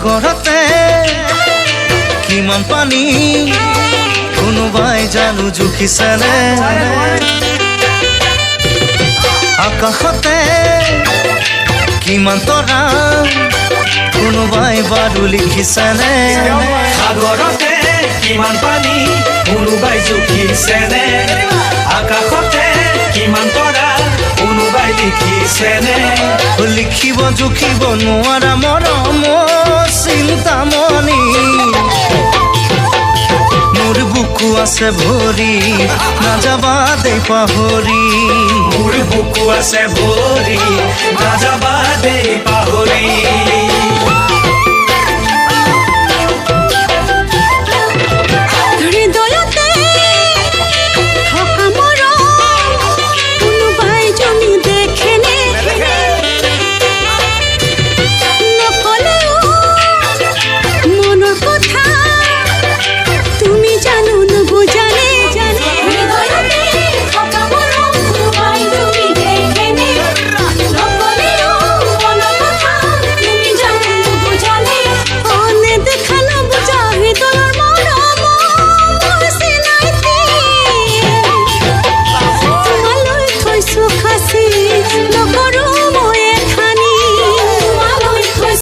সাগৰতে কিমান পানী কোনোবাই জানো জুখিছেনে আকাশতে কিমান তৰা কোনোবাই বাৰু লিখিছেনে সাগৰতে কিমান পানী কোনোবাই জুখিছেনে আকাশতে কিমান তৰা কোনোবাই লিখিছেনে লিখিব জুখিব নোৱাৰা মৰম চিন্তামণি মোৰ বুকু আছে ভৰি নাযাবা দেই পাহৰি মোৰ বুকু আছে ভৰি নাযাবা দেই পাহৰি